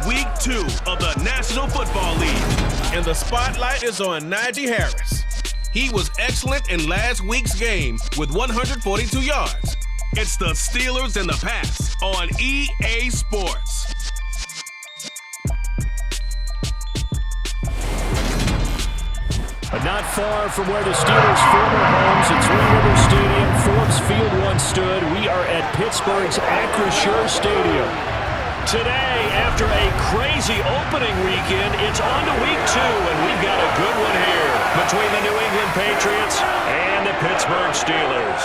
Week 2 of the National Football League, and the spotlight is on Najee Harris. He was excellent in last week's game with 142 yards. It's the Steelers and the Pats on EA Sports. But not far from where the Steelers' former homes at Three River Stadium, Forbes Field once stood, we are at Pittsburgh's Acrisure Stadium. Today, after a crazy opening weekend, it's on to Week 2, and we've got a good one here between the New England Patriots and the Pittsburgh Steelers.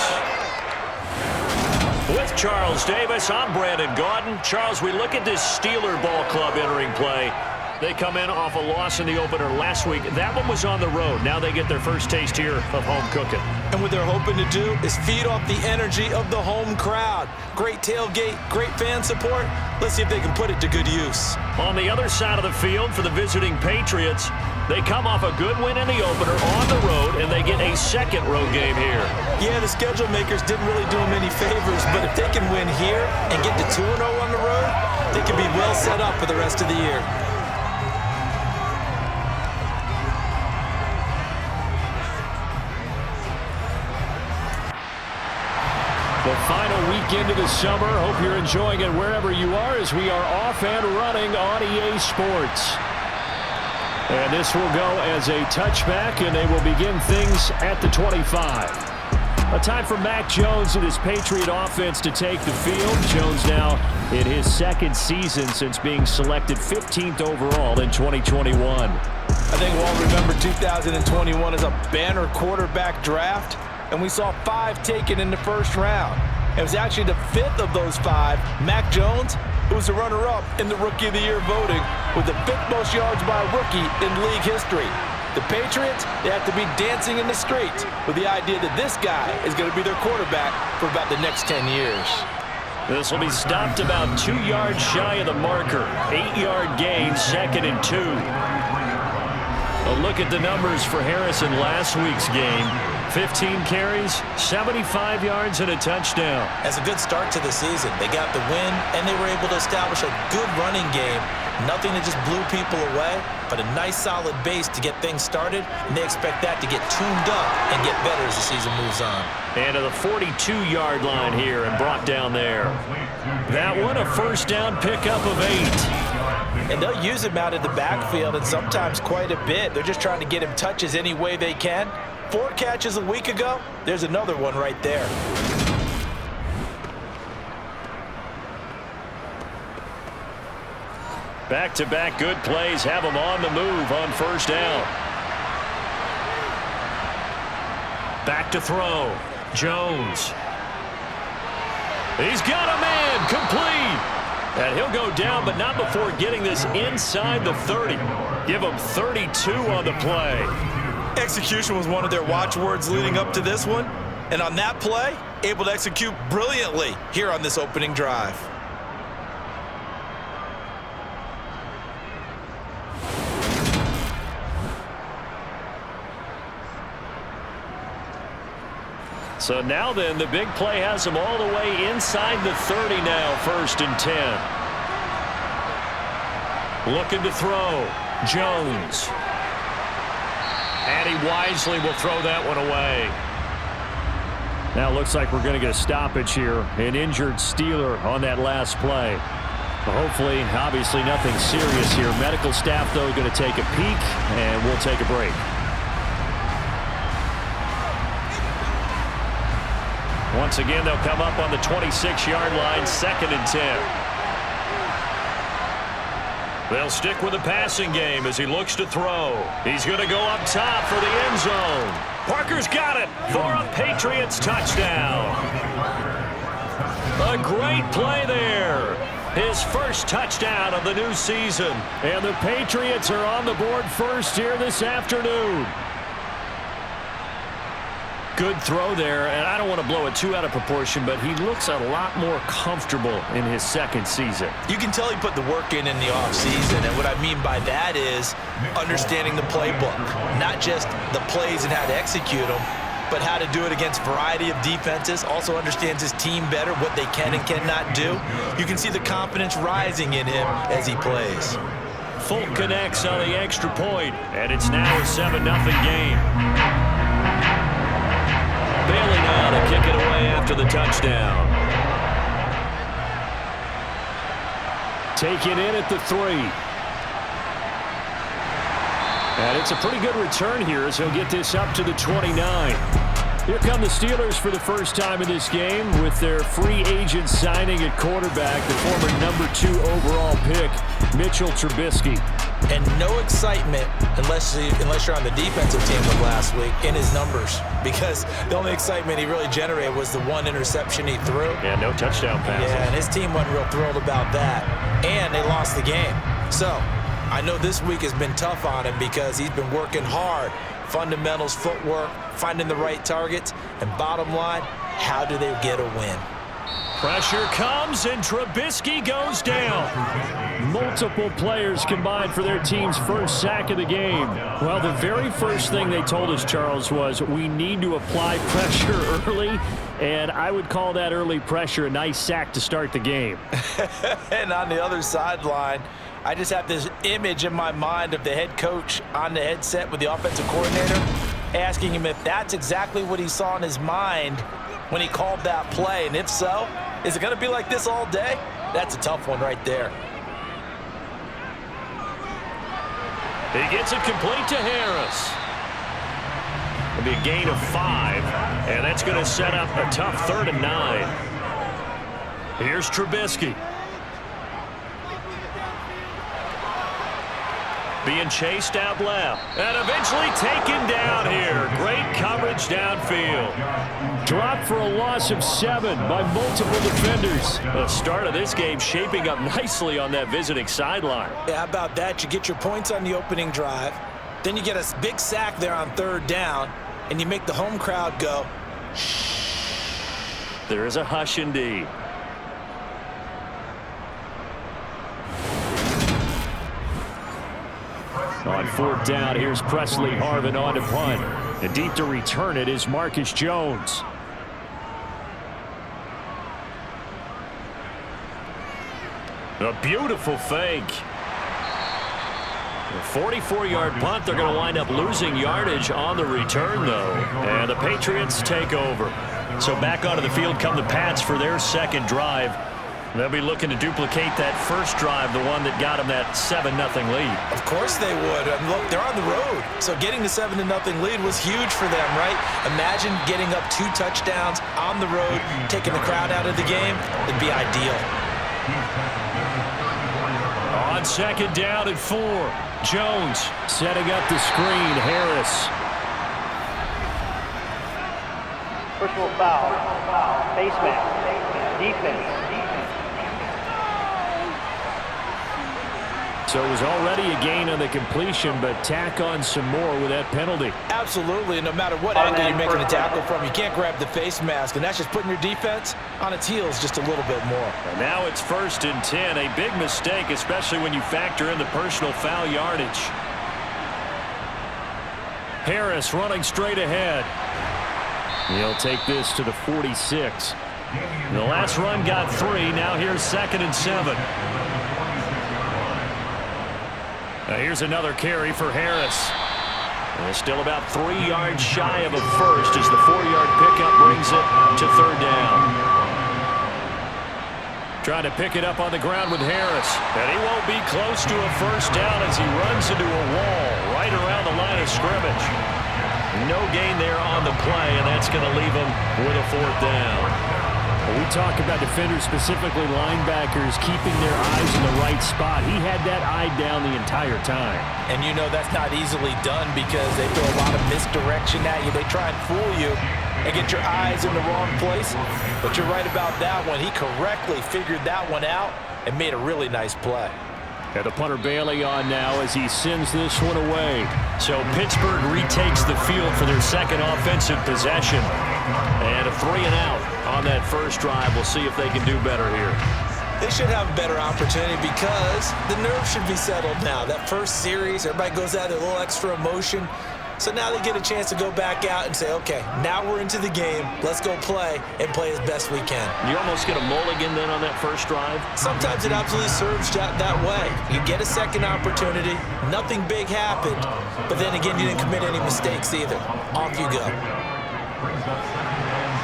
With Charles Davis, I'm Brandon Gaudin. Charles, we look at this Steeler ball club entering play. They come in off a loss in the opener last week. That one was on the road. Now they get their first taste here of home cooking. And what they're hoping to do is feed off the energy of the home crowd. Great tailgate, great fan support. Let's see if they can put it to good use. On the other side of the field for the visiting Patriots, they come off a good win in the opener on the road, and they get a second road game here. Yeah, the schedule makers didn't really do them any favors, but if they can win here and get to 2-0 on the road, they can be well set up for the rest of the year. The final weekend of the summer. Hope you're enjoying it wherever you are as we are off and running on EA Sports. And this will go as a touchback, and they will begin things at the 25. A time for Mac Jones and his Patriot offense to take the field. Jones now in his second season since being selected 15th overall in 2021. I think we'll all remember 2021 as a banner quarterback draft. And we saw 5 taken in the first round. It was actually the 5th of those 5, Mac Jones, who was the runner-up in the Rookie of the Year voting with the 5th most yards by a rookie in league history. The Patriots, they have to be dancing in the streets with the idea that this guy is going to be their quarterback for about the next 10 years. This will be stopped about 2 yards shy of the marker. 8-yard gain, 2nd and 2. A look at the numbers for Harris in last week's game. 15 carries, 75 yards, and a touchdown. As a good start to the season, they got the win, and they were able to establish a good running game. Nothing that just blew people away, but a nice solid base to get things started, and they expect that to get tuned up and get better as the season moves on. And to the 42-yard line here and brought down there. That one, a first down pickup of 8. And they'll use him out of the backfield, and sometimes quite a bit. They're just trying to get him touches any way they can. 4 catches a week ago, there's another one right there. Back-to-back good plays have him on the move on first down. Back to throw. Jones. He's got a man, complete. And he'll go down, but not before getting this inside the 30. Give him 32 on the play. Execution was one of their watchwords leading up to this one. And on that play, able to execute brilliantly here on this opening drive. So now then, the big play has him all the way inside the 30 now, 1st and 10. Looking to throw. Jones. And he wisely will throw that one away. Now it looks like we're going to get a stoppage here. An injured Steeler on that last play. Hopefully, obviously nothing serious here. Medical staff, though, going to take a peek, and we'll take a break. Once again, they'll come up on the 26-yard line, 2nd and 10. They'll stick with the passing game as he looks to throw. He's going to go up top for the end zone. Parker's got it for a Patriots touchdown. A great play there. His first touchdown of the new season. And the Patriots are on the board first here this afternoon. Good throw there, and I don't want to blow it too out of proportion, but he looks a lot more comfortable in his second season. You can tell he put the work in the offseason, and what I mean by that is understanding the playbook, not just the plays and how to execute them, but how to do it against a variety of defenses. Also understands his team better, what they can and cannot do. You can see the confidence rising in him as he plays. Folk connects on the extra point, and it's now a 7-0 game. Bailey now to kick it away after the touchdown. Taken in at the 3. And it's a pretty good return here as he'll get this up to the 29. Here come the Steelers for the first time in this game with their free agent signing at quarterback, the former #2 overall pick, Mitchell Trubisky. And no excitement unless you're on the defensive team of last week in his numbers, because the only excitement he really generated was the 1 interception he threw. Yeah, no touchdown passes. Yeah, and his team wasn't real thrilled about that. And they lost the game. So I know this week has been tough on him because he's been working hard. Fundamentals, footwork, finding the right targets, and bottom line, how do they get a win? Pressure comes, and Trubisky goes down. Multiple players combined for their team's first sack of the game. Well, the very first thing they told us, Charles, was we need to apply pressure early, and I would call that early pressure a nice sack to start the game. And on the other sideline, I just have this image in my mind of the head coach on the headset with the offensive coordinator asking him if that's exactly what he saw in his mind when he called that play. And if so, is it going to be like this all day? That's a tough one right there. He gets it complete to Harris. It'll be a gain of 5, and that's going to set up a tough 3rd and 9. Here's Trubisky. Being chased out left, and eventually taken down here. Great coverage downfield. Dropped for a loss of 7 by multiple defenders. The start of this game shaping up nicely on that visiting sideline. Yeah, how about that? You get your points on the opening drive, then you get a big sack there on 3rd down, and you make the home crowd go, shh. There is a hush indeed. On 4th down, here's Presley Harvin on to punt. And deep to return it is Marcus Jones. A beautiful fake. A 44-yard punt. They're going to wind up losing yardage on the return, though. And the Patriots take over. So back onto the field come the Pats for their second drive. They'll be looking to duplicate that first drive, the one that got them that 7-0 lead. Of course they would. And look, they're on the road. So getting the 7-0 lead was huge for them, right? Imagine getting up 2 touchdowns on the road, taking the crowd out of the game. It'd be ideal. On 2nd down and 4. Jones setting up the screen. Harris. Personal foul. Face mask. Defense. So it was already a gain on the completion, but tack on some more with that penalty. Absolutely. No matter what angle you're making a tackle from, you can't grab the face mask, and that's just putting your defense on its heels just a little bit more. And now it's 1st and 10. A big mistake, especially when you factor in the personal foul yardage. Harris running straight ahead. He'll take this to the 46. The last run got 3. Now here's 2nd and 7. Here's another carry for Harris. And still about 3 yards shy of a first as the 4-yard pickup brings it to 3rd down. Trying to pick it up on the ground with Harris. And he won't be close to a first down as he runs into a wall right around the line of scrimmage. No gain there on the play, and that's going to leave him with a 4th down. We talk about defenders, specifically linebackers, keeping their eyes in the right spot. He had that eye down the entire time. And you know that's not easily done because they throw a lot of misdirection at you. They try and fool you and get your eyes in the wrong place. But you're right about that one. He correctly figured that one out and made a really nice play. And the punter Bailey on now as he sends this one away. So Pittsburgh retakes the field for their second offensive possession. And a 3-and-out on that first drive. We'll see if they can do better here. They should have a better opportunity because the nerves should be settled now. That first series, everybody goes out with a little extra emotion. So now they get a chance to go back out and say, okay, now we're into the game. Let's go play and play as best we can. You almost get a mulligan then on that first drive? Sometimes it absolutely serves that way. You get a second opportunity. Nothing big happened. But then again, you didn't commit any mistakes either. Off you go.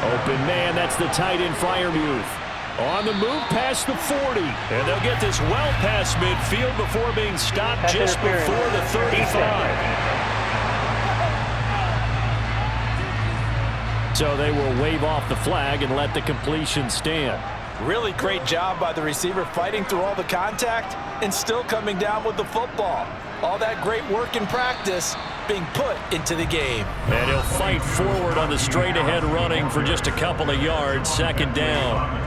Open man, that's the tight end Freiermuth. On the move past the 40. And they'll get this well past midfield before being stopped just before the 35. So they will wave off the flag and let the completion stand. Really great job by the receiver fighting through all the contact and still coming down with the football. All that great work in practice being put into the game. And he'll fight forward on the straight-ahead running for just a couple of yards, second down.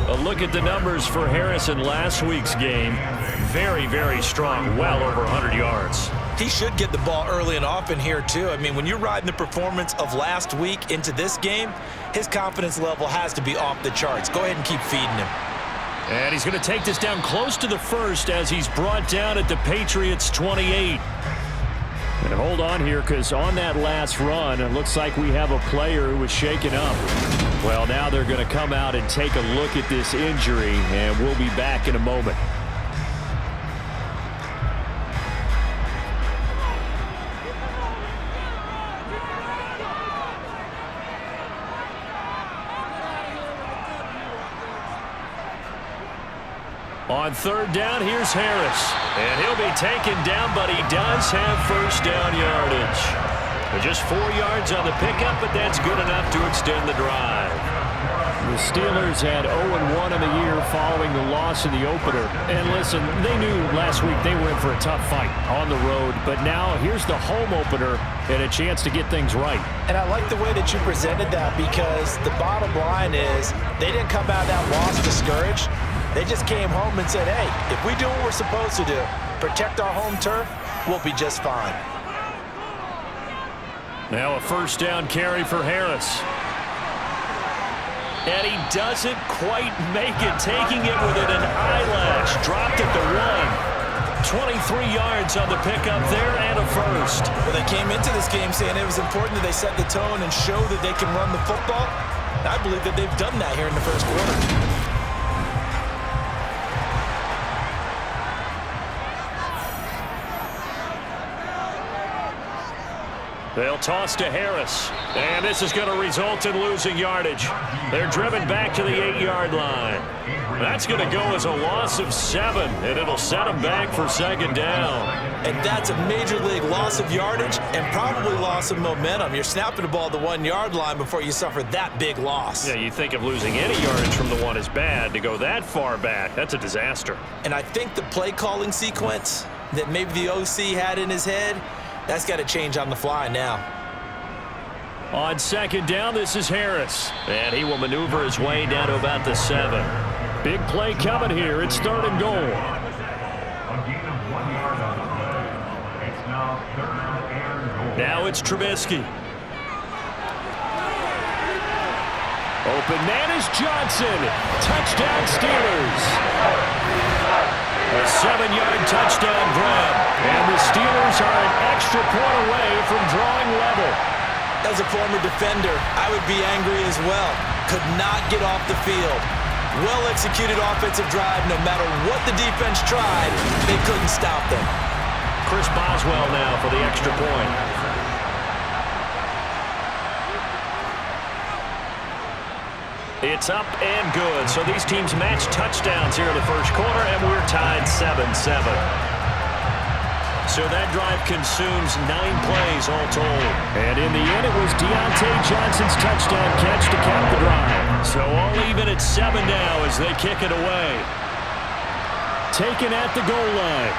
A look at the numbers for Harris in last week's game. Very, very strong, well over 100 yards. He should get the ball early and often here, too. I mean, when you're riding the performance of last week into this game, his confidence level has to be off the charts. Go ahead and keep feeding him. And he's going to take this down close to the first as he's brought down at the Patriots' 28. And hold on here, because on that last run, it looks like we have a player who was shaken up. Well, now they're going to come out and take a look at this injury, and we'll be back in a moment. On third down, here's Harris. And he'll be taken down, but he does have first down yardage. Just 4 yards on the pickup, but that's good enough to extend the drive. The Steelers had 0-1 in the year following the loss in the opener. And listen, they knew last week they were in for a tough fight on the road. But now here's the home opener and a chance to get things right. And I like the way that you presented that, because the bottom line is they didn't come out of that loss discouraged. They just came home and said, hey, if we do what we're supposed to do, protect our home turf, we'll be just fine. Now a first down carry for Harris. And he doesn't quite make it, taking it within an eyelash. Dropped at the 1. 23 yards on the pickup there and a first. Well, they came into this game saying it was important that they set the tone and show that they can run the football. I believe that they've done that here in the first quarter. They'll toss to Harris, and this is going to result in losing yardage. They're driven back to the 8-yard line. That's going to go as a loss of 7, and it'll set them back for second down. And that's a major league loss of yardage and probably loss of momentum. You're snapping the ball at the 1-yard line before you suffer that big loss. Yeah, you think of losing any yardage from the 1 is bad. To go that far back, that's a disaster. And I think the play calling sequence that maybe the OC had in his head, that's got to change on the fly now. On second down, this is Harris. And he will maneuver his way down to about the 7. Big play coming here. It's third and goal. Now it's Trubisky. Open man is Johnson. Touchdown Steelers. A 7-yard touchdown grab. And the Steelers are an extra point away from drawing level. As a former defender, I would be angry as well. Could not get off the field. Well-executed offensive drive. No matter what the defense tried, they couldn't stop them. Chris Boswell now for the extra point. It's up and good. So these teams match touchdowns here in the first quarter, and we're tied 7-7. So that drive consumes 9 plays all told. And in the end, it was Deontay Johnson's touchdown catch to cap the drive. So all even at 7 now as they kick it away. Taken at the goal line.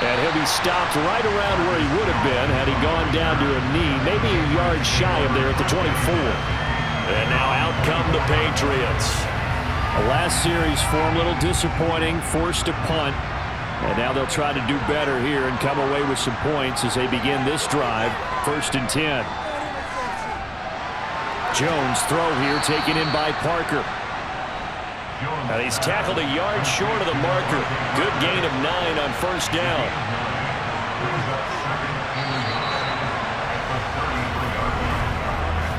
And he'll be stopped right around where he would have been had he gone down to a knee, maybe a yard shy of there at the 24. And now out come the Patriots. The last series form a little disappointing, forced a punt. And now they'll try to do better here and come away with some points as they begin this drive, 1st and 10. Jones throw here taken in by Parker. And he's tackled a yard short of the marker. Good gain of 9 on first down.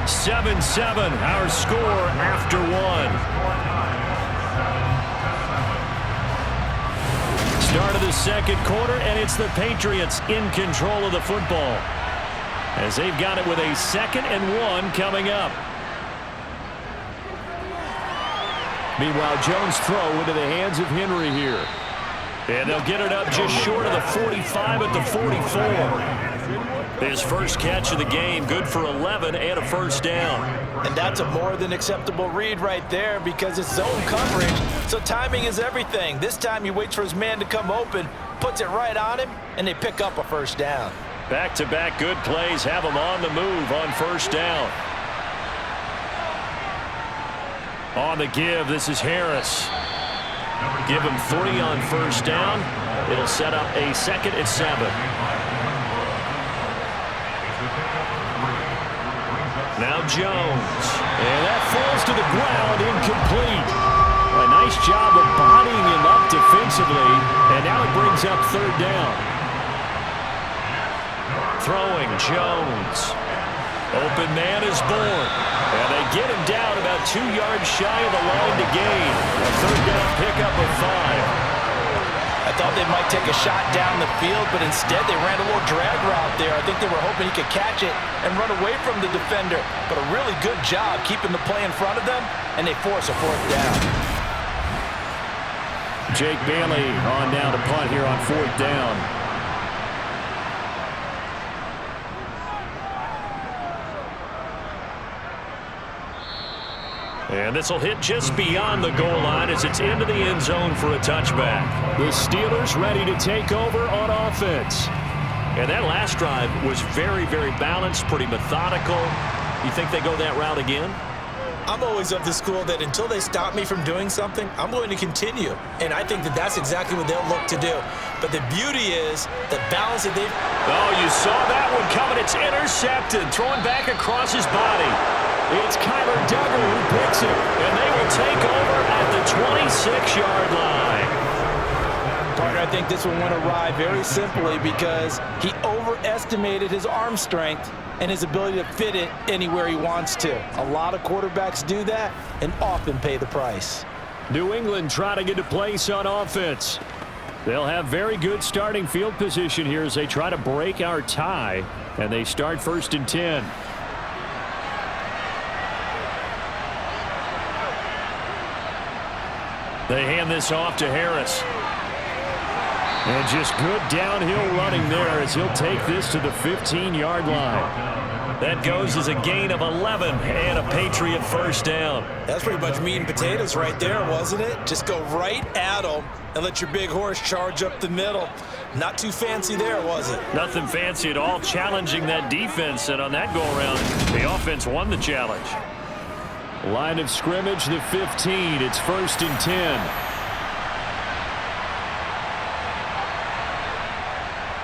7-7, our score after one. Start of the second quarter, and it's the Patriots in control of the football, as they've got it with a 2nd and 1 coming up. Meanwhile, Jones' throw into the hands of Henry here. And they'll get it up just short of the 45 at the 44. His first catch of the game, good for 11 and a first down. And that's a more than acceptable read right there because it's zone coverage, so timing is everything. This time he waits for his man to come open, puts it right on him, and they pick up a first down. Back-to-back good plays have him on the move on first down. On the give, this is Harris. Give him 3 on first down. It'll set up a 2nd and 7. Now Jones. And that falls to the ground, incomplete. A nice job of bodying him up defensively. And now it brings up 3rd down. Throwing Jones. Open man is born. And they get him down about 2 yards shy of the line to gain. A 3rd down pickup of 5. I thought they might take a shot down the field, but instead they ran a little drag route there. I think they were hoping he could catch it and run away from the defender. But a really good job keeping the play in front of them, and they force a 4th down. Jake Bailey on down to punt here on 4th down. And this will hit just beyond the goal line as it's into the end zone for a touchback. The Steelers ready to take over on offense. And that last drive was very, very balanced, pretty methodical. You think they go that route again? I'm always of the school that until they stop me from doing something, I'm going to continue. And I think that that's exactly what they'll look to do. But the beauty is the balance that they've... Oh, you saw that one coming. It's intercepted. Throwing back across his body. It's Kyler Duggar who picks it. And they will take over at the 26-yard line. Partner, I think this one went awry very simply because he overestimated his arm strength and his ability to fit it anywhere he wants to. A lot of quarterbacks do that and often pay the price. New England trying to get a place on offense. They'll have very good starting field position here as they try to break our tie, and they start 1st and 10. They hand this off to Harris. And just good downhill running there as he'll take this to the 15-yard line. That goes as a gain of 11 and a Patriot first down. That's pretty much meat and potatoes right there, wasn't it? Just go right at them and let your big horse charge up the middle. Not too fancy there, was it? Nothing fancy at all, challenging that defense, and on that go-around, the offense won the challenge. Line of scrimmage, the 15. It's 1st and 10.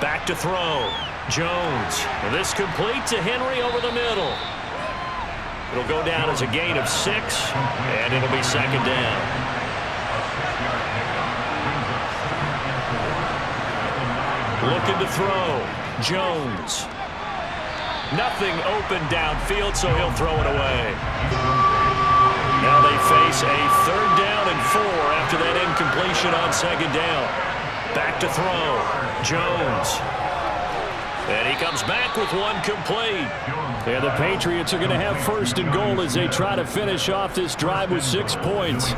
Back to throw. Jones. And this complete to Henry over the middle. It'll go down as a gain of 6, and it'll be 2nd down. Looking to throw. Jones. Nothing open downfield, so he'll throw it away. Now they face a 3rd down and 4 after that incompletion on 2nd down. Back to throw. Jones. And he comes back with one complete. And the Patriots are going to have 1st and goal as they try to finish off this drive with 6 points.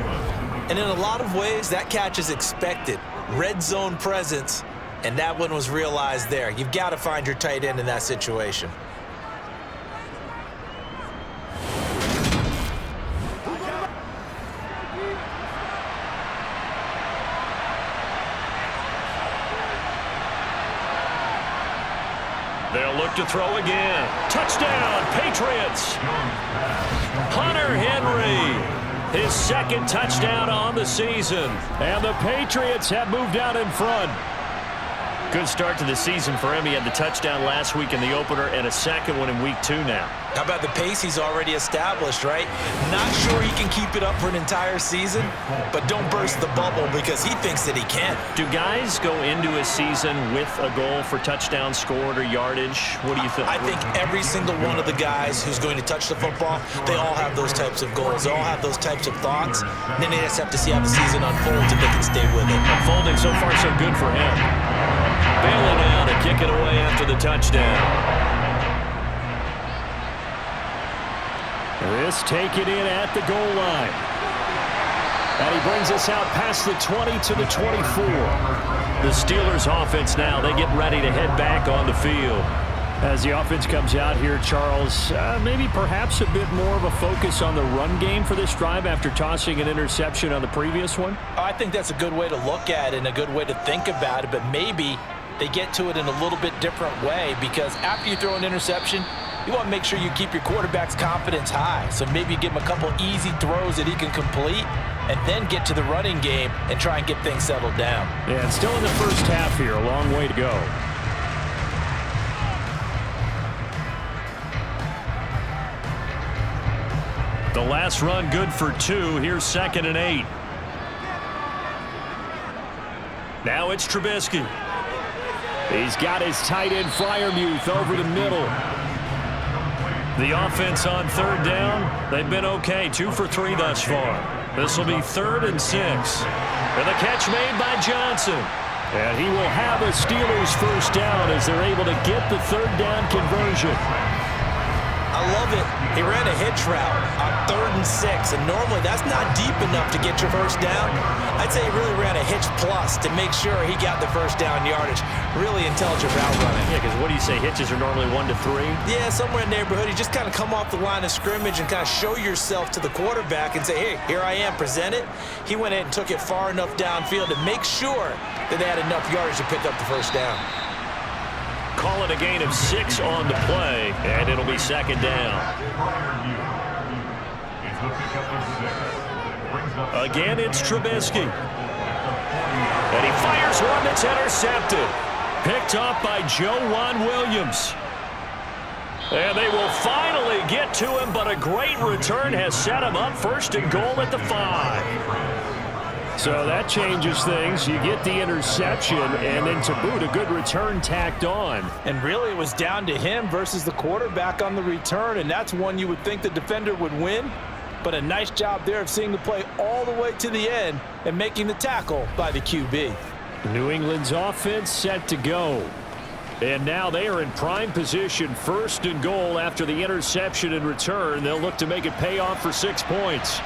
And in a lot of ways, that catch is expected. Red zone presence, and that one was realized there. You've got to find your tight end in that situation. They'll look to throw again. Touchdown, Patriots. Hunter Henry, his 2nd touchdown on the season. And the Patriots have moved out in front. Good start to the season for him. He had the touchdown last week in the opener and a second one in week 2 now. How about the pace he's already established, right? Not sure he can keep it up for an entire season, but don't burst the bubble because he thinks that he can. Do guys go into a season with a goal for touchdowns scored or yardage? What do you think? I think every single one of the guys who's going to touch the football, they all have those types of goals. They all have those types of thoughts. And then they just have to see how the season unfolds if they can stay with it. Unfolding so far so good for him. Bailey now to kick it away after the touchdown. This taken in at the goal line. And he brings us out past the 20 to the 24. The Steelers offense now, they get ready to head back on the field. As the offense comes out here, Charles, maybe perhaps a bit more of a focus on the run game for this drive after tossing an interception on the previous one? I think that's a good way to look at it and a good way to think about it, but maybe they get to it in a little bit different way because after you throw an interception, you want to make sure you keep your quarterback's confidence high. So maybe you give him a couple easy throws that he can complete and then get to the running game and try and get things settled down. Yeah, it's still in the first half here. A long way to go. The last run good for 2. Here's 2nd and 8. Now it's Trubisky. He's got his tight end Freiermuth over the middle. The offense on 3rd down, they've been okay. 2 for 3 thus far. This will be 3rd and 6. And the catch made by Johnson. And he will have a Steelers first down as they're able to get the 3rd down conversion. I love it. He ran a hitch route on 3rd and 6, and normally that's not deep enough to get your first down. I'd say he really ran a hitch plus to make sure he got the first down yardage. Really intelligent route running. Yeah, because what do you say, hitches are normally 1 to 3? Yeah, somewhere in the neighborhood. You just kind of come off the line of scrimmage and kind of show yourself to the quarterback and say, hey, here I am, present it. He went in and took it far enough downfield to make sure that they had enough yardage to pick up the first down. Call it a gain of 6 on the play, and it'll be 2nd down. Again, it's Trubisky. And he fires one that's intercepted. Picked off by Joejuan Williams. And they will finally get to him, but a great return has set him up 1st and goal at the 5. So that changes things. You get the interception, and then to boot, a good return tacked on. And really, it was down to him versus the quarterback on the return, and that's one you would think the defender would win. But a nice job there of seeing the play all the way to the end and making the tackle by the QB. New England's offense set to go. And now they are in prime position, 1st and goal after the interception and return. They'll look to make it pay off for 6 points.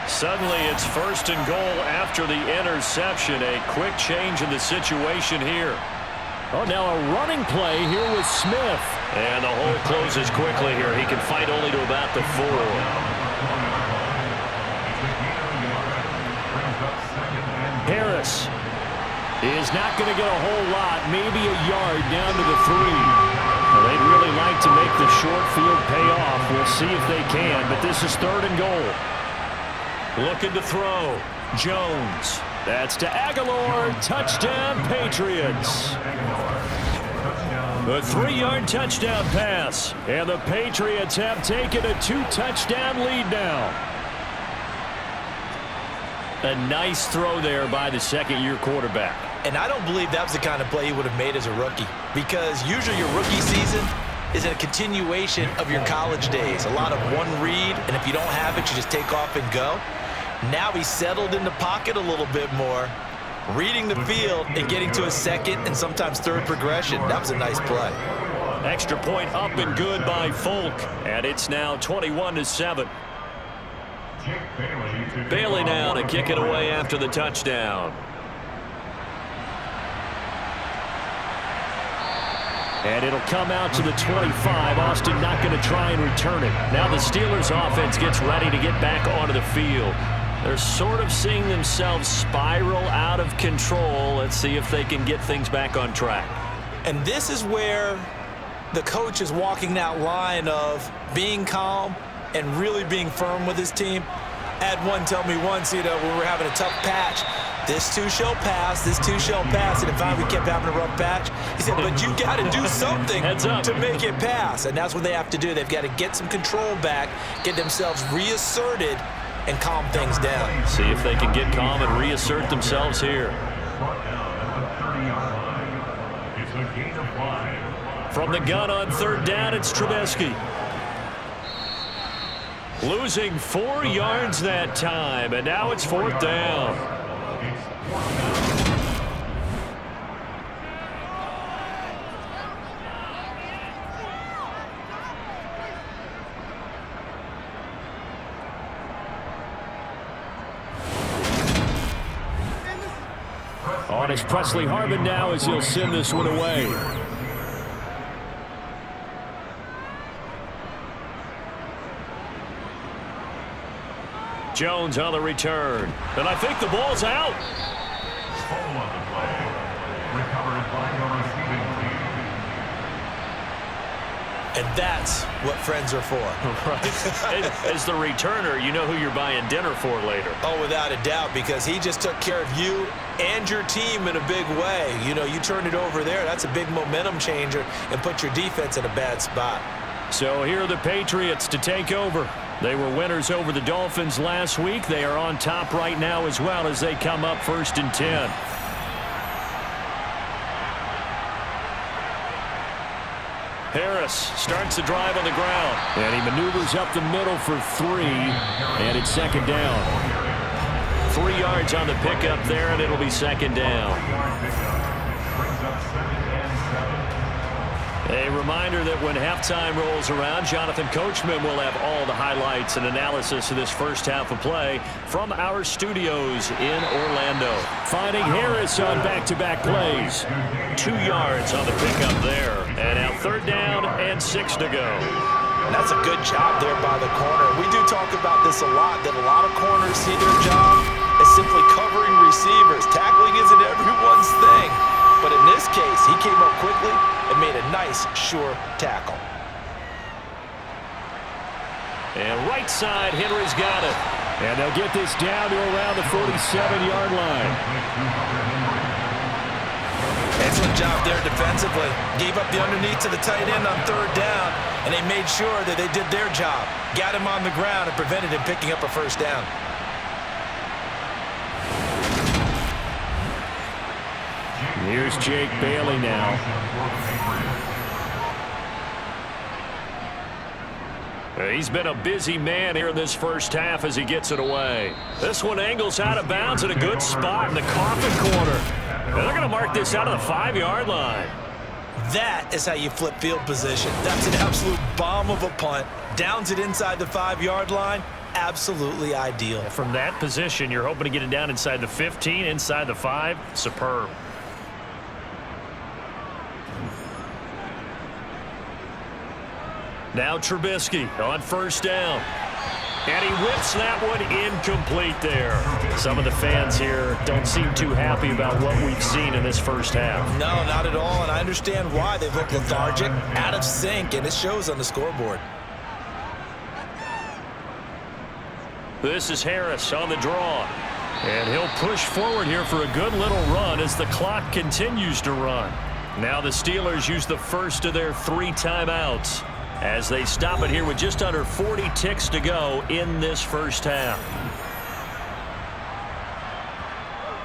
Suddenly it's 1st and goal after the interception. A quick change in the situation here. Oh, now a running play here with Smith. And the hole closes quickly here. He can fight only to about the 4. Harris is not going to get a whole lot, maybe a yard down to the 3. Well, they'd really like to make the short field pay off. We'll see if they can, but this is 3rd and goal. Looking to throw. Jones. That's to Aguilar. Touchdown, Patriots. The 3-yard touchdown pass. And the Patriots have taken a 2-touchdown lead now. A nice throw there by the 2nd-year quarterback. And I don't believe that was the kind of play he would have made as a rookie, because usually your rookie season is a continuation of your college days. A lot of one read, and if you don't have it, you just take off and go. Now he's settled in the pocket a little bit more, reading the field and getting to a 2nd and sometimes 3rd progression. That was a nice play. Extra point up and good by Folk, and it's now 21-7. Bailey now to kick it away after the touchdown. And it'll come out to the 25. Austin not going to try and return it. Now the Steelers offense gets ready to get back onto the field. They're sort of seeing themselves spiral out of control. Let's see if they can get things back on track. And this is where the coach is walking that line of being calm and really being firm with his team. Had one tell me once, when we were having a tough patch, this too shall pass, this too shall pass. And if finally we kept having a rough patch, he said, but you got to do something to make it pass. And that's what they have to do. They've got to get some control back, get themselves reasserted, and calm things down. See if they can get calm and reassert themselves here. From the gun on third down, it's Trubisky. Losing 4 yards that time, and now it's fourth down. On is Presley Harvin now as he'll send this one away. Jones on the return. And I think the ball's out. And that's what friends are for. Right. As the returner, you know who you're buying dinner for later. Oh, without a doubt, because he just took care of you and your team in a big way. You turned it over there. That's a big momentum changer and put your defense in a bad spot. So here are the Patriots to take over. They were winners over the Dolphins last week. They are on top right now as well as they come up 1st and 10. Harris starts the drive on the ground. And he maneuvers up the middle for 3. And it's second down. 3 yards on the pickup there, and it'll be second down. A reminder that when halftime rolls around, Jonathan Coachman will have all the highlights and analysis of this first half of play from our studios in Orlando. Finding Harris on back-to-back plays. 2 yards on the pickup there. And now third down and 6 to go. That's a good job there by the corner. We do talk about this a lot, that a lot of corners see their job as simply covering receivers. Tackling isn't everyone's thing. But in this case, he came up quickly and made a nice, sure tackle. And right side, Henry's got it. And they'll get this down to around the 47-yard line. Excellent job there defensively. Gave up the underneath to the tight end on third down, and they made sure that they did their job. Got him on the ground and prevented him picking up a first down. Here's Jake Bailey now. He's been a busy man here in this first half as he gets it away. This one angles out of bounds in a good spot in the coffin corner. And they're going to mark this out of the 5-yard line. That is how you flip field position. That's an absolute bomb of a punt. Downs it inside the 5-yard line. Absolutely ideal. From that position, you're hoping to get it down inside the 15, inside the 5. Superb. Now Trubisky on first down. And he whips that one incomplete there. Some of the fans here don't seem too happy about what we've seen in this first half. No, not at all, and I understand why. They've looked lethargic, out of sync, and it shows on the scoreboard. This is Harris on the draw. And he'll push forward here for a good little run as the clock continues to run. Now the Steelers use the first of their 3 timeouts as they stop it here with just under 40 ticks to go in this first half.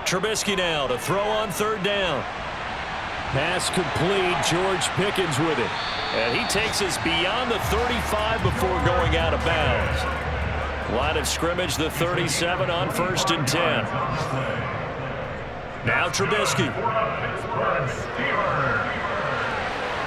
Trubisky now to throw on third down. Pass complete. George Pickens with it. And he takes us beyond the 35 before going out of bounds. Line of scrimmage, the 37 on 1st and 10. Now Trubisky.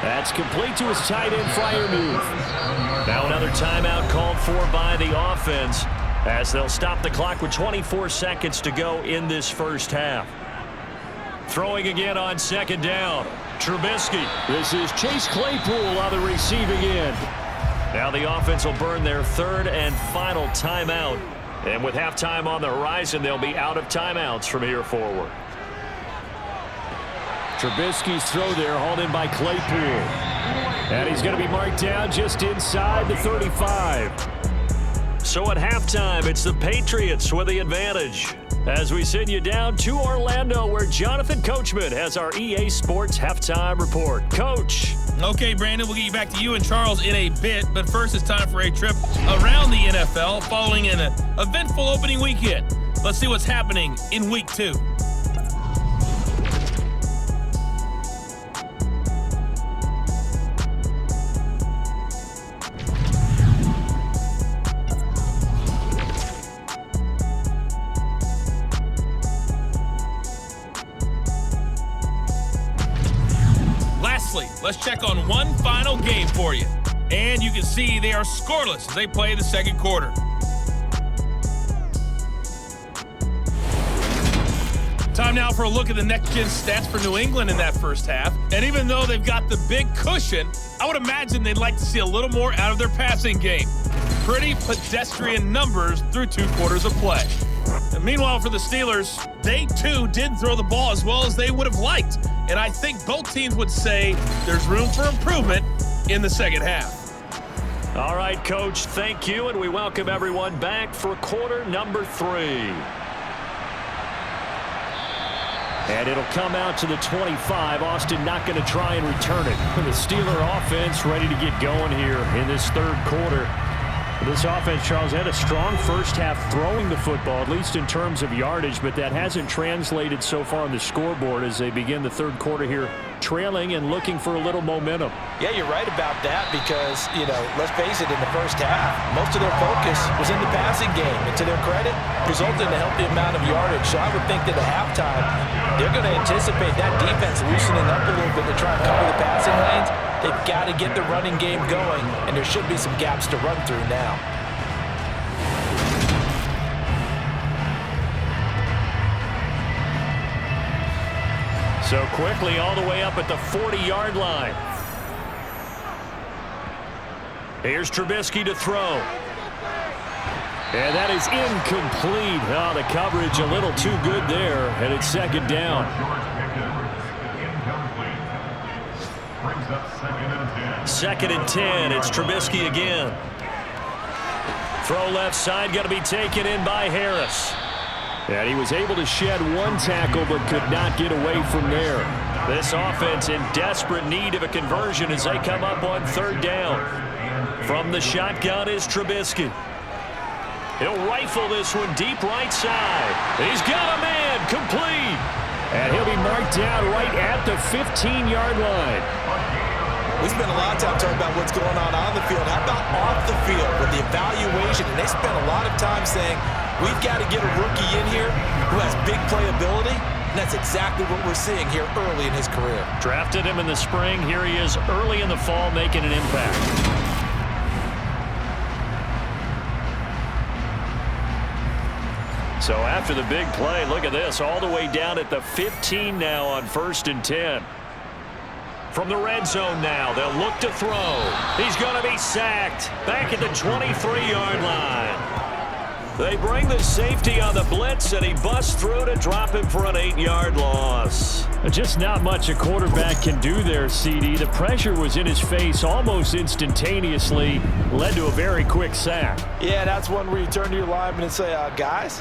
That's complete to his tight end Freiermuth. Now another timeout called for by the offense as they'll stop the clock with 24 seconds to go in this first half. Throwing again on second down. Trubisky. This is Chase Claypool on the receiving end. Now the offense will burn their 3rd and final timeout. And with halftime on the horizon, they'll be out of timeouts from here forward. Trubisky's throw there, hauled in by Claypool. And he's going to be marked down just inside the 35. So at halftime, it's the Patriots with the advantage. As we send you down to Orlando, where Jonathan Coachman has our EA Sports halftime report. Coach. Okay, Brandon, we'll get you back to you and Charles in a bit, but first it's time for a trip around the NFL following an eventful opening weekend. Let's see what's happening in Week 2. Let's check on one final game for you. And you can see they are scoreless as they play the second quarter. Time now for a look at the next-gen stats for New England in that first half. And even though they've got the big cushion, I would imagine they'd like to see a little more out of their passing game. Pretty pedestrian numbers through 2 quarters of play. And meanwhile, for the Steelers, they too didn't throw the ball as well as they would have liked. And I think both teams would say there's room for improvement in the second half. All right, Coach, thank you, and we welcome everyone back for quarter number 3. And it'll come out to the 25. Austin not going to try and return it. The Steeler offense ready to get going here in this third quarter. This offense, Charles, had a strong first half throwing the football, at least in terms of yardage, but that hasn't translated so far on the scoreboard as they begin the third quarter here, trailing and looking for a little momentum. Yeah, you're right about that because, let's face it, in the first half, most of their focus was in the passing game. And to their credit, resulted in a healthy amount of yardage. So I would think that at halftime, they're going to anticipate that defense loosening up a little bit to try and cover the passing lanes. They've got to get the running game going, and there should be some gaps to run through now. So quickly all the way up at the 40-yard line. Here's Trubisky to throw. And that is incomplete. Oh, the coverage a little too good there, and it's second down. Second and 10. It's Trubisky again. Throw left side, going to be taken in by Harris. And he was able to shed one tackle but could not get away from there. This offense in desperate need of a conversion as they come up on third down. From the shotgun is Trubisky. He'll rifle this one deep right side. He's got a man, complete. And he'll be marked down right at the 15-yard line. We spent a lot of time talking about what's going on the field. How about off the field with the evaluation? And they spent a lot of time saying, we've got to get a rookie in here who has big playability. And that's exactly what we're seeing here early in his career. Drafted him in the spring. Here he is early in the fall making an impact. So after the big play, look at this, all the way down at the 15 now on 1st and 10. From the red zone now, they'll look to throw. He's going to be sacked back at the 23-yard line. They bring the safety on the blitz, and he busts through to drop him for an 8-yard loss. Just not much a quarterback can do there, CD. The pressure was in his face almost instantaneously, led to a very quick sack. Yeah, that's one where you turn to your lineman and say, guys,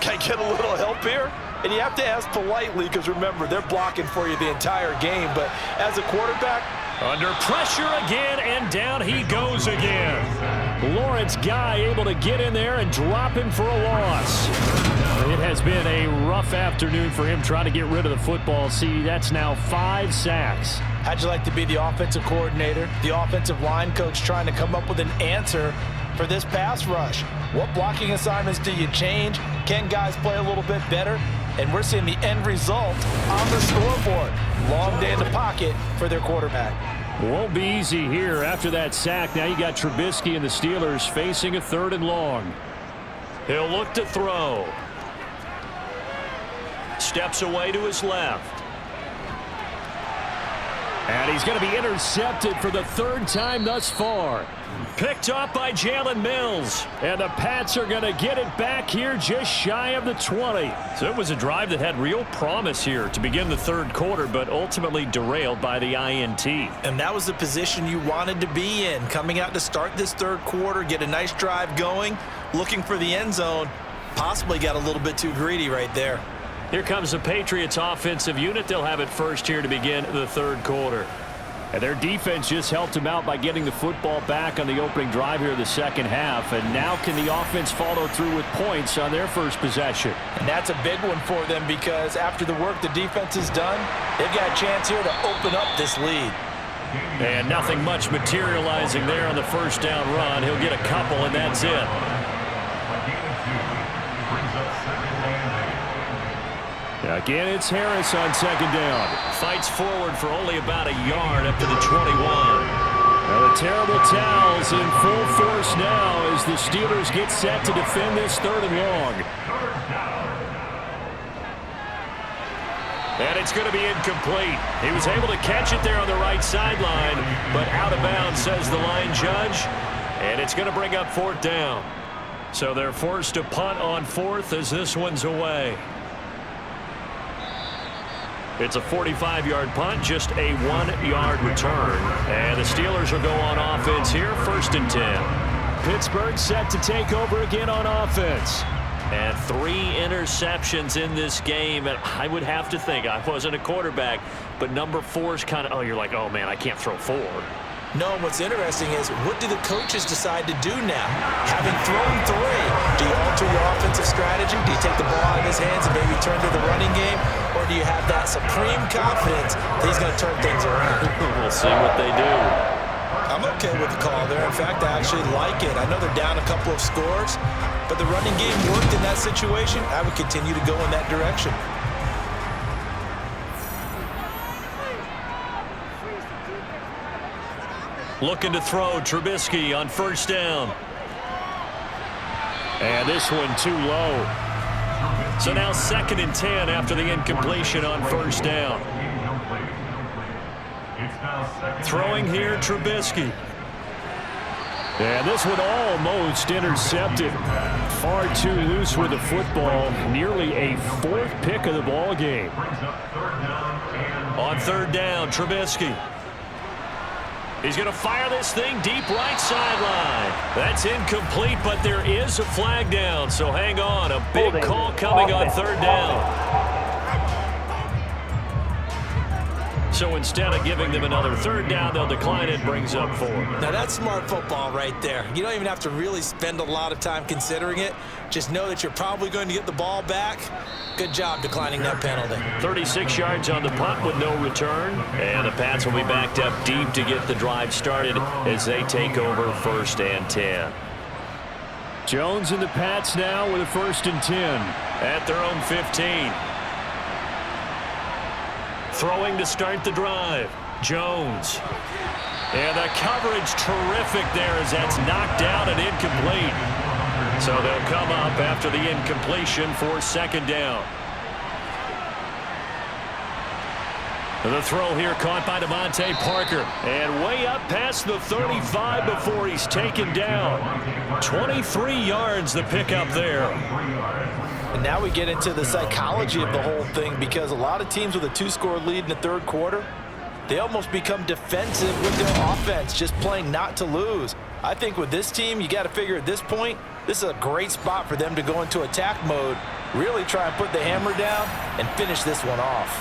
can I get a little help here? And you have to ask politely because, remember, they're blocking for you the entire game. But as a quarterback, under pressure again, and down he goes again. Lawrence Guy able to get in there and drop him for a loss. It has been a rough afternoon for him trying to get rid of the football. See, that's now 5 sacks. How'd you like to be the offensive coordinator, the offensive line coach trying to come up with an answer for this pass rush? What blocking assignments do you change? Can guys play a little bit better? And we're seeing the end result on the scoreboard. Long day in the pocket for their quarterback. Won't be easy here after that sack. Now you got Trubisky and the Steelers facing a 3rd and long. He'll look to throw. Steps away to his left. And he's going to be intercepted for the 3rd time thus far. Picked up by Jalen Mills. And the Pats are going to get it back here just shy of the 20. So it was a drive that had real promise here to begin the 3rd quarter, but ultimately derailed by the INT. And that was the position you wanted to be in. Coming out to start this 3rd quarter, get a nice drive going. looking for the end zone. Possibly got a little bit too greedy right there. Here comes the Patriots offensive unit. They'll have it first here to begin the third quarter. And their defense just helped them out by getting the football back on the opening drive here in the second half. And now can the offense follow through with points on their first possession? And that's a big one for them because after the work the defense has done, they've got a chance here to open up this lead. And nothing much materializing there on the first down run. He'll get a couple, and that's it. Again, it's Harris on second down. Fights forward for only about a yard up to the 21. Now the terrible towels in full force now as the Steelers get set to defend this third and long. And it's going to be incomplete. He was able to catch it there on the right sideline, but out of bounds, says the line judge. And it's going to bring up fourth down. So they're forced to punt on fourth as this one's away. It's a 45-yard punt, just a 1-yard return. And the Steelers will go on offense here, 1st and 10. Pittsburgh set to take over again on offense. And 3 interceptions in this game. And I would have to think, I wasn't a quarterback, but number 4 is kind of, oh, you're like, oh, man, I can't throw 4. No, what's interesting is what do the coaches decide to do now? Having thrown 3, do you alter your offensive strategy? Do you take the ball out of his hands and maybe turn to the running game? Or do you have that supreme confidence that he's going to turn things around? We'll see what they do. I'm okay with the call there. In fact, I actually like it. I know they're down a couple of scores, but the running game worked in that situation. I would continue to go in that direction. Looking to throw, Trubisky on first down. And this one too low. So now 2nd and 10 after the incompletion on first down. Throwing here, Trubisky. And this one almost intercepted. Far too loose with the football. Nearly a 4th pick of the ball game. On third down, Trubisky. He's going to fire this thing deep right sideline. That's incomplete, but there is a flag down. So hang on. A big call coming on third down. So instead of giving them another third down, they'll decline it, brings up 4. Now that's smart football right there. You don't even have to really spend a lot of time considering it. Just know that you're probably going to get the ball back. Good job declining that penalty. 36 yards on the punt with no return. And the Pats will be backed up deep to get the drive started as they take over 1st and 10. Jones and the Pats now with a 1st and 10 at their own 15. Throwing to start the drive. Jones. And the coverage terrific there as that's knocked down and incomplete. So they'll come up after the incompletion for 2nd down. The throw here caught by Devontae Parker. And way up past the 35 before he's taken down. 23 yards the pickup there. And now we get into the psychology of the whole thing because a lot of teams with a 2-score lead in the third quarter, they almost become defensive with their offense, just playing not to lose. I think with this team, you got to figure at this point, this is a great spot for them to go into attack mode, really try and put the hammer down and finish this one off.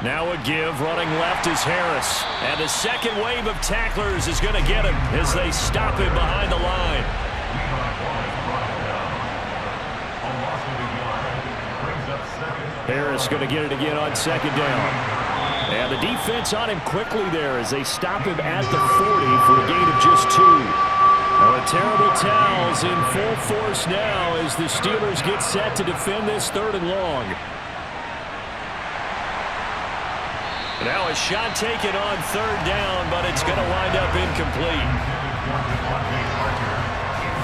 Now a give, running left is Harris. And the second wave of tacklers is going to get him as they stop him behind the line. Harris going to get it again on 2nd down. And the defense on him quickly there as they stop him at the 40 for a gain of just 2. Now a terrible towels in full force now as the Steelers get set to defend this 3rd and long. Now a shot taken on 3rd down, but it's going to wind up incomplete.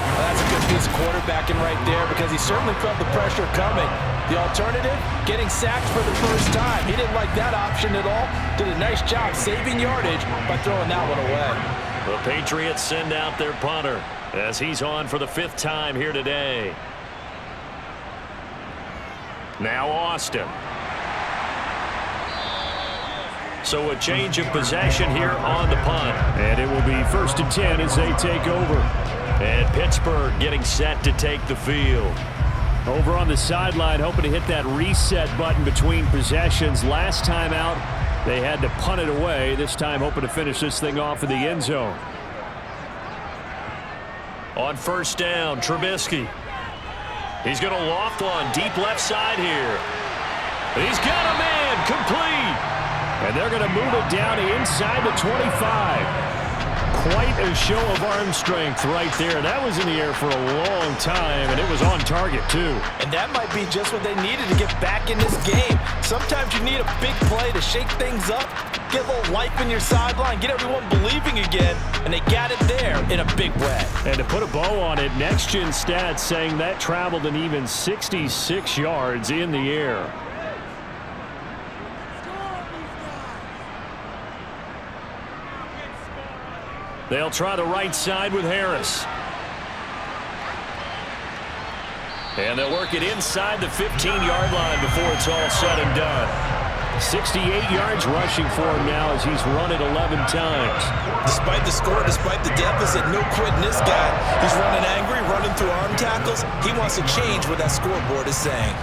Well, that's a good piece of quarterbacking right there because he certainly felt the pressure coming. The alternative, getting sacked for the first time. He didn't like that option at all. Did a nice job saving yardage by throwing that one away. The Patriots send out their punter as he's on for the 5th time here today. Now Austin. So a change of possession here on the punt. And it will be 1st and 10 as they take over. And Pittsburgh getting set to take the field. Over on the sideline, hoping to hit that reset button between possessions. Last time out, they had to punt it away. This time hoping to finish this thing off in the end zone. On 1st down, Trubisky. He's going to loft one deep left side here. He's got a man complete. And they're going to move it down to inside the 25. Quite a show of arm strength right there. That was in the air for a long time, and it was on target, too. And that might be just what they needed to get back in this game. Sometimes you need a big play to shake things up, get a little life in your sideline, get everyone believing again, and they got it there in a big way. And to put a bow on it, Next Gen Stats saying that traveled an even 66 yards in the air. They'll try the right side with Harris. And they'll work it inside the 15-yard line before it's all said and done. 68 yards rushing for him now as he's run it 11 times. Despite the score, despite the deficit, no quitting this guy. He's running angry, running through arm tackles. He wants to change what that scoreboard is saying.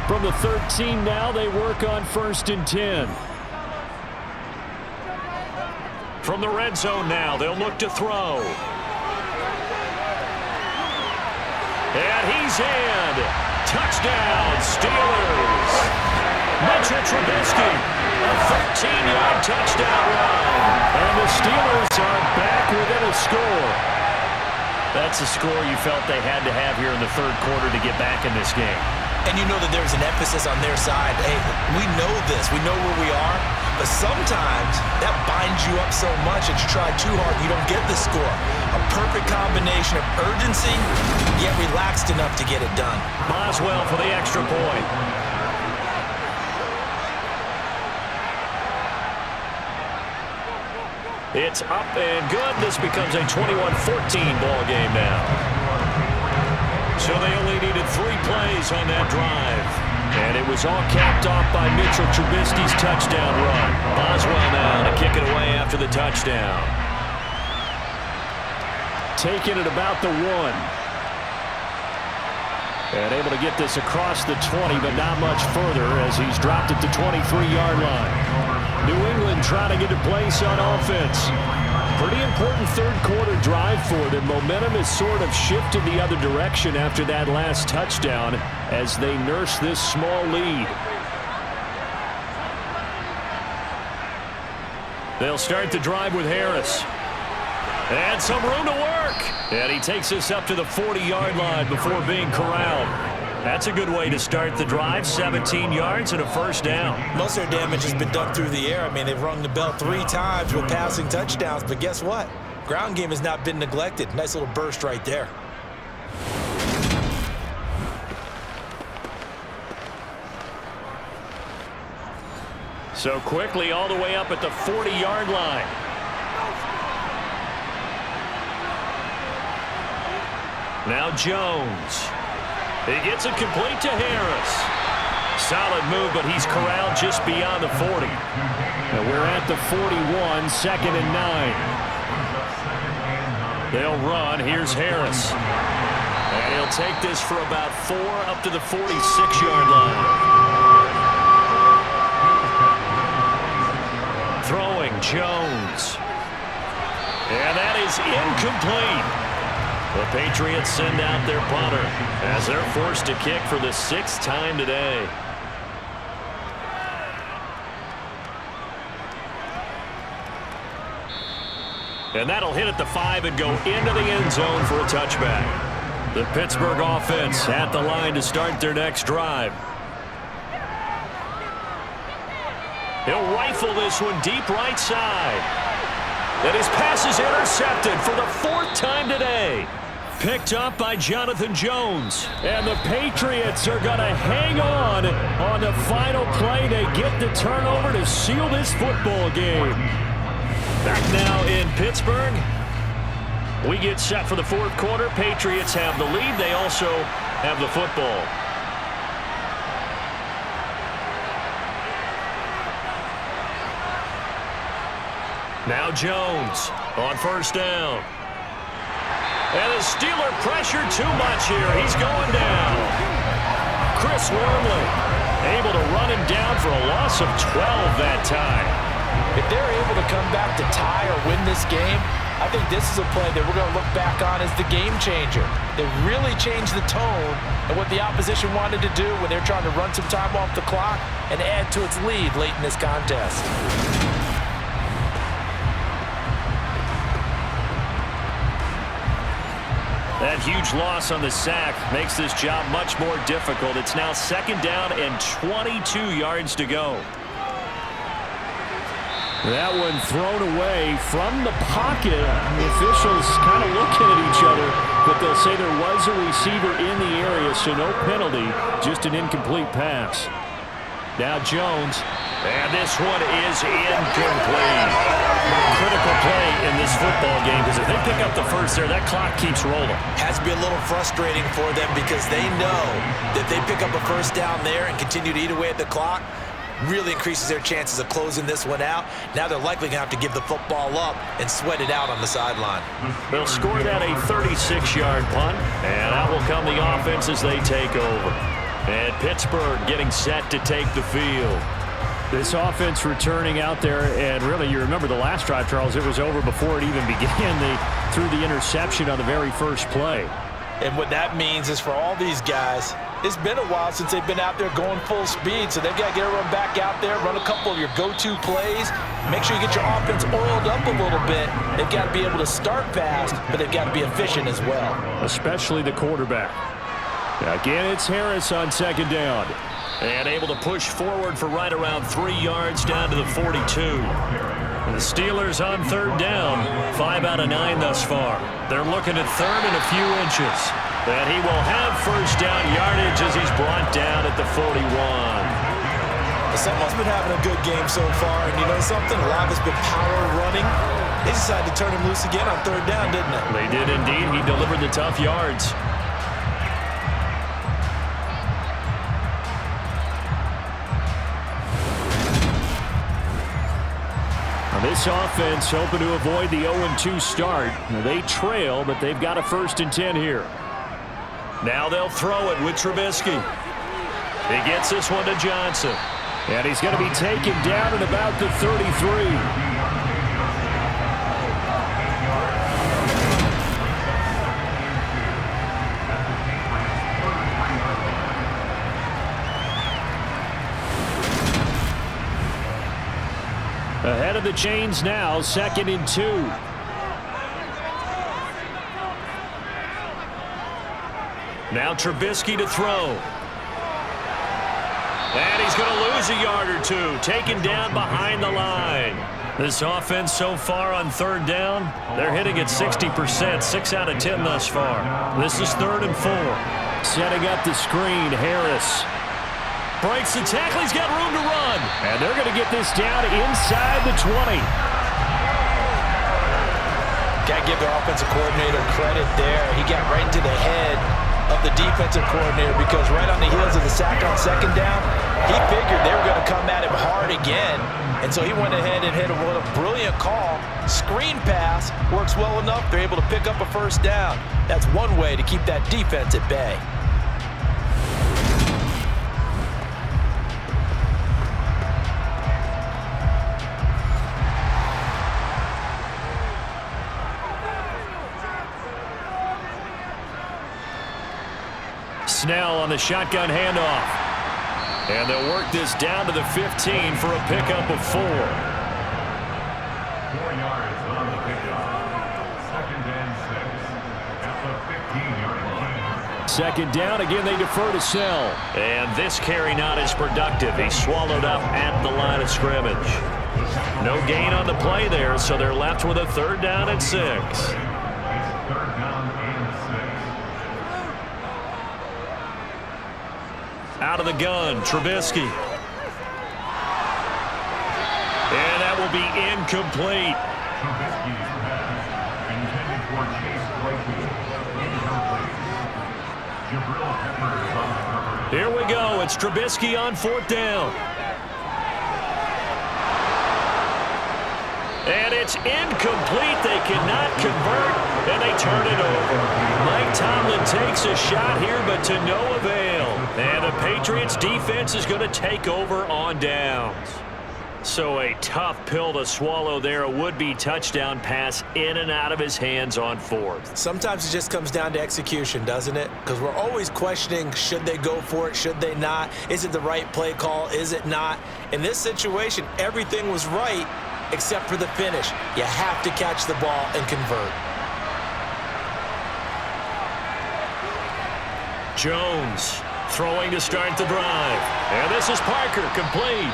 From the 13 now, they work on 1st and 10. From the red zone now, they'll look to throw. And he's in. Touchdown, Steelers. Mitchell Trubisky, a 13-yard touchdown run. And the Steelers are back within a score. That's a score you felt they had to have here in the third quarter to get back in this game. And you know that there's an emphasis on their side. Hey, we know this. We know where we are. But sometimes that binds you up so much that you try too hard, you don't get the score. A perfect combination of urgency, yet relaxed enough to get it done. Boswell for the extra point. It's up and good. This becomes a 21-14 ball game now. So they only needed 3 plays on that drive. And it was all capped off by Mitchell Trubisky's touchdown run. Boswell now to kick it away after the touchdown. Taking it about the 1. And able to get this across the 20, but not much further as he's dropped at the 23-yard line. New England trying to get a place on offense. Pretty important third quarter drive for them. Momentum has sort of shifted the other direction after that last touchdown as they nurse this small lead. They'll start the drive with Harris. And some room to work. And he takes us up to the 40-yard line before being corralled. That's a good way to start the drive. 17 yards and a first down. Most of their damage has been done through the air. I mean, they've rung the bell 3 times with passing touchdowns. But guess what? Ground game has not been neglected. Nice little burst right there. So quickly all the way up at the 40-yard line. Now Jones. He gets it complete to Harris. Solid move, but he's corralled just beyond the 40. And we're at the 41, 2nd and 9. They'll run. Here's Harris. And he'll take this for about 4 up to the 46-yard line. Throwing Jones. And that is incomplete. The Patriots send out their punter as they're forced to kick for the 6th time today. And that'll hit at the 5 and go into the end zone for a touchback. The Pittsburgh offense at the line to start their next drive. He'll rifle this one deep right side. And his pass is intercepted for the 4th time today. Picked up by Jonathan Jones. And the Patriots are going to hang on the final play. They get the turnover to seal this football game. Back now in Pittsburgh. We get set for the fourth quarter. Patriots have the lead. They also have the football. Now Jones on first down. And the Steeler pressure too much here. He's going down. Chris Wormley able to run him down for a loss of 12 that time. If they're able to come back to tie or win this game, I think this is a play that we're going to look back on as the game changer. They really changed the tone and what the opposition wanted to do when they're trying to run some time off the clock and add to its lead late in this contest. That huge loss on the sack makes this job much more difficult. It's now second down and 22 yards to go. That one thrown away from the pocket. The officials kind of looking at each other, but they'll say there was a receiver in the area, so no penalty, just an incomplete pass. Now Jones, and this one is incomplete. Critical play in this football game, because if they pick up the first there, that clock keeps rolling. Has to be a little frustrating for them because they know that they pick up a first down there and continue to eat away at the clock, really increases their chances of closing this one out. Now they're likely going to have to give the football up and sweat it out on the sideline. They'll score that a 36-yard punt, and out will come the offense as they take over. And Pittsburgh getting set to take the field. This offense returning out there, and really, you remember the last drive, Charles, it was over before it even began. They threw the interception on the very first play. And what that means is for all these guys, it's been a while since they've been out there going full speed, so they've got to get everyone back out there, run a couple of your go-to plays, make sure you get your offense oiled up a little bit. They've got to be able to start fast, but they've got to be efficient as well. Especially the quarterback. Again, it's Harris on second down. And able to push forward for right around 3 yards down to the 42. And the Steelers on third down, 5 out of 9 thus far. They're looking at third and a few inches. And he will have first down yardage as he's brought down at the 41. Someone's been having a good game so far, and you know something? A lot of it's been power running. They decided to turn him loose again on third down, didn't they? They did indeed. He delivered the tough yards. This offense hoping to avoid the 0-2 start. They trail, but they've got a 1st and 10 here. Now they'll throw it with Trubisky. He gets this one to Johnson. And he's going to be taken down at about the 33. Ahead of the chains now, 2nd and 2. Now Trubisky to throw. And he's going to lose a yard or two, taken down behind the line. This offense so far on third down, they're hitting at 60%, 6 out of 10 thus far. This is 3rd and 4. Setting up the screen, Harris. Breaks the tackle, he's got room to run. And they're going to get this down inside the 20. Got to give their offensive coordinator credit there. He got right into the head of the defensive coordinator because right on the heels of the sack on second down, he figured they were going to come at him hard again. And so he went ahead and hit a brilliant call. Screen pass works well enough. They're able to pick up a first down. That's one way to keep that defense at bay. Snell on the shotgun handoff. And they'll work this down to the 15 for a pickup of 4. 4 yards on the pickup. 2nd and 6 at the 15-yard line. Second down, again they defer to Snell. And this carry not as productive. He swallowed up at the line of scrimmage. No gain on the play there, so they're left with a 3rd down and 6. It's 3rd down and 6. Out of the gun, Trubisky. And that will be incomplete. Trubisky's pass, intended for Chase Claypool, incomplete. Jabril Peppers on the cover. Here we go. It's Trubisky on 4th down. And it's incomplete. They cannot convert, and they turn it over. Mike Tomlin takes a shot here, but to no avail. And the Patriots defense is going to take over on downs. So a tough pill to swallow there. A would-be touchdown pass in and out of his hands on 4th. Sometimes it just comes down to execution, doesn't it? Because we're always questioning, should they go for it, should they not? Is it the right play call, is it not? In this situation, everything was right except for the finish. You have to catch the ball and convert. Jones throwing to start the drive. And this is Parker, complete.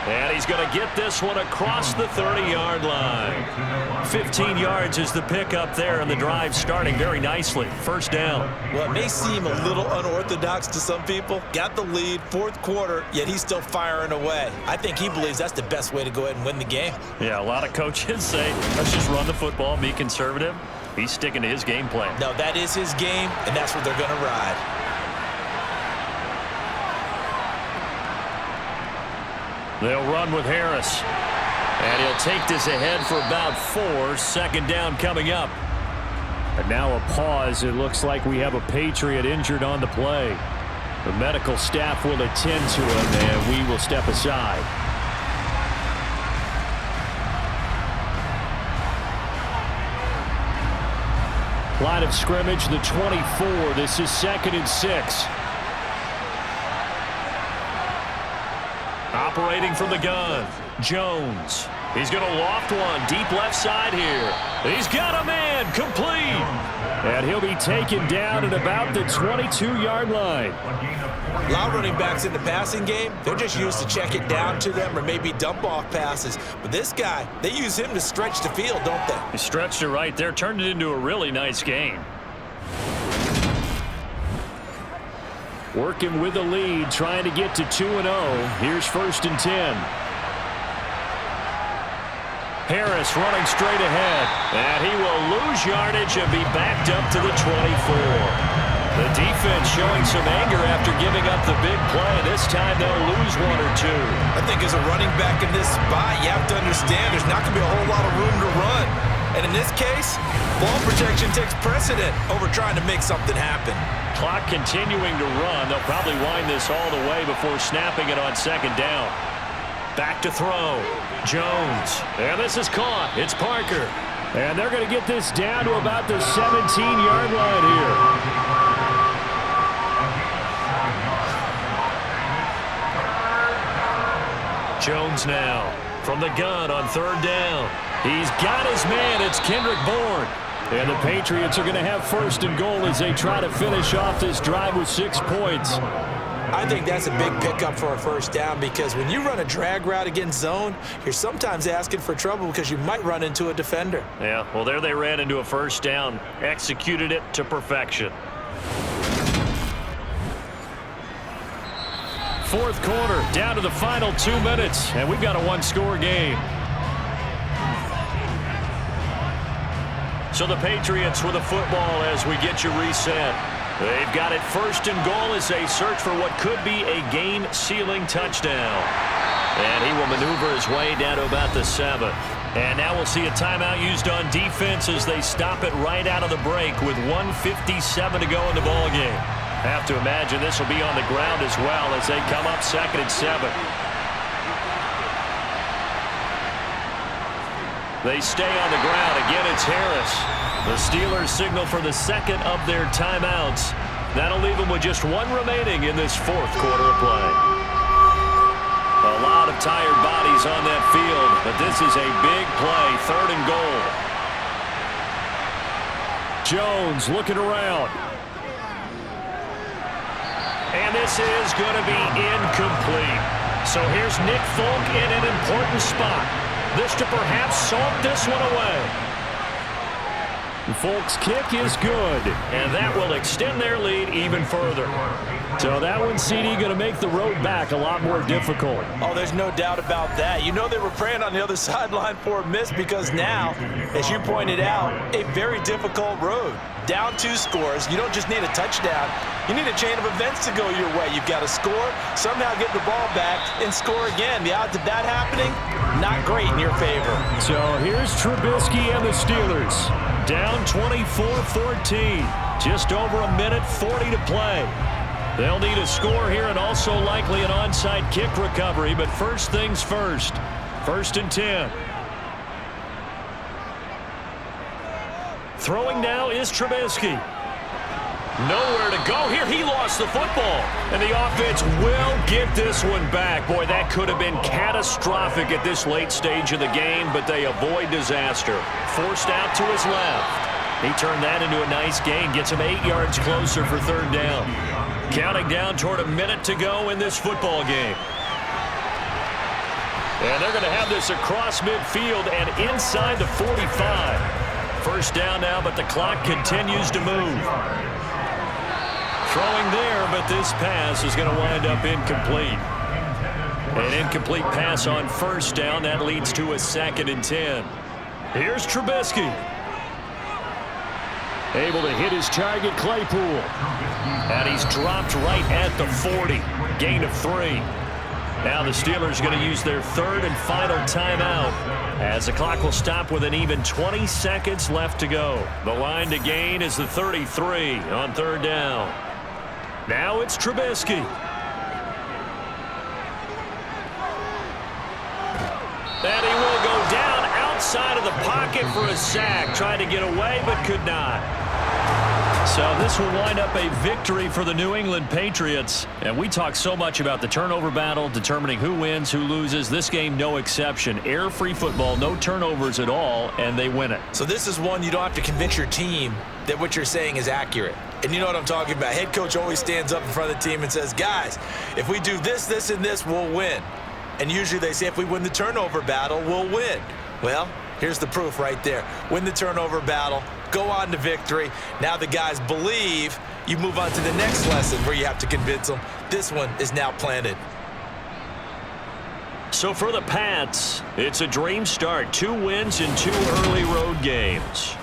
And he's going to get this one across the 30-yard line. 15 yards is the pickup there, and the drive starting very nicely. 1st down. Well, it may seem a little unorthodox to some people. Got the lead, 4th quarter, yet he's still firing away. I think he believes that's the best way to go ahead and win the game. Yeah, a lot of coaches say, let's just run the football, be conservative. He's sticking to his game plan. No, that is his game, and that's what they're going to ride. They'll run with Harris. And he'll take this ahead for about 4. 2nd down coming up. And now a pause. It looks like we have a Patriot injured on the play. The medical staff will attend to him, and we will step aside. Line of scrimmage, the 24. This is 2nd and 6. Operating from the gun, Jones. He's going to loft one deep left side here. He's got a man, complete. And he'll be taken down at about the 22-yard line. A lot of running backs in the passing game, they're just used to check it down to them or maybe dump off passes. But this guy, they use him to stretch the field, don't they? He stretched it right there, turned it into a really nice game. Working with the lead, trying to get to 2-0. Here's 1st and 10. Harris running straight ahead. And he will lose yardage and be backed up to the 24. The defense showing some anger after giving up the big play. This time they'll lose 1 or 2. I think as a running back in this spot, you have to understand there's not going to be a whole lot of room to run. And in this case, ball protection takes precedent over trying to make something happen. Clock continuing to run. They'll probably wind this all the way before snapping it on 2nd down. Back to throw. Jones. And this is caught. It's Parker. And they're going to get this down to about the 17-yard line here. Jones now from the gun on 3rd down. He's got his man. It's Kendrick Bourne. And the Patriots are going to have 1st and goal as they try to finish off this drive with 6 points. I think that's a big pickup for a 1st down because when you run a drag route against zone, you're sometimes asking for trouble because you might run into a defender. Yeah, well, there they ran into a 1st down, executed it to perfection. 4th quarter, down to the final 2 minutes, and we've got a 1-score game. So the Patriots with the football as we get you reset. They've got it 1st and goal as they search for what could be a game-sealing touchdown. And he will maneuver his way down to about the 7. And now we'll see a timeout used on defense as they stop it right out of the break with 1:57 to go in the ballgame. Have to imagine this will be on the ground as well as they come up 2nd and 7. They stay on the ground. Again, it's Harris. The Steelers signal for the 2nd of their timeouts. That'll leave them with just 1 remaining in this 4th quarter of play. A lot of tired bodies on that field, but this is a big play, 3rd and goal. Jones looking around. And this is going to be incomplete. So here's Nick Folk in an important spot. This to perhaps salt this one away. Folks, kick is good, and that will extend their lead even further. So that one, CD, going to make the road back a lot more difficult. Oh, there's no doubt about that. You know they were praying on the other sideline for a miss because now, as you pointed out, a very difficult road. Down 2 scores. You don't just need a touchdown. You need a chain of events to go your way. You've got to score, somehow get the ball back, and score again. The odds of that happening, not great in your favor. So here's Trubisky and the Steelers. Down 24-14. Just over a minute, 40 to play. They'll need a score here and also likely an onside kick recovery. But first things first. 1st and 10. Throwing now is Trubisky. Nowhere to go here. He lost the football. And the offense will get this one back. Boy, that could have been catastrophic at this late stage of the game, but they avoid disaster. Forced out to his left. He turned that into a nice gain. Gets him 8 yards closer for 3rd down. Counting down toward a minute to go in this football game. And they're going to have this across midfield and inside the 45. 1st down now, but the clock continues to move. Throwing there, but this pass is going to wind up incomplete. An incomplete pass on 1st down. That leads to a 2nd and 10. Here's Trubisky. Able to hit his target, Claypool. And he's dropped right at the 40. Gain of 3. Now the Steelers going to use their 3rd and final timeout as the clock will stop with an even 20 seconds left to go. The line to gain is the 33 on 3rd down. Now it's Trubisky. And he will go down outside of the pocket for a sack. Trying to get away, but could not. So this will wind up a victory for the New England Patriots. And we talk so much about the turnover battle, determining who wins, who loses. This game, no exception. Air-free football, no turnovers at all, and they win it. So this is one you don't have to convince your team that what you're saying is accurate. And you know what I'm talking about. Head coach always stands up in front of the team and says, guys, if we do this, this, and this, we'll win. And usually they say if we win the turnover battle, we'll win. Well, here's the proof right there. Win the turnover battle. Go on to victory. Now the guys believe. You move on to the next lesson where you have to convince them. This one is now planted. So for the Pats, it's a dream start. 2 wins in 2 early road games.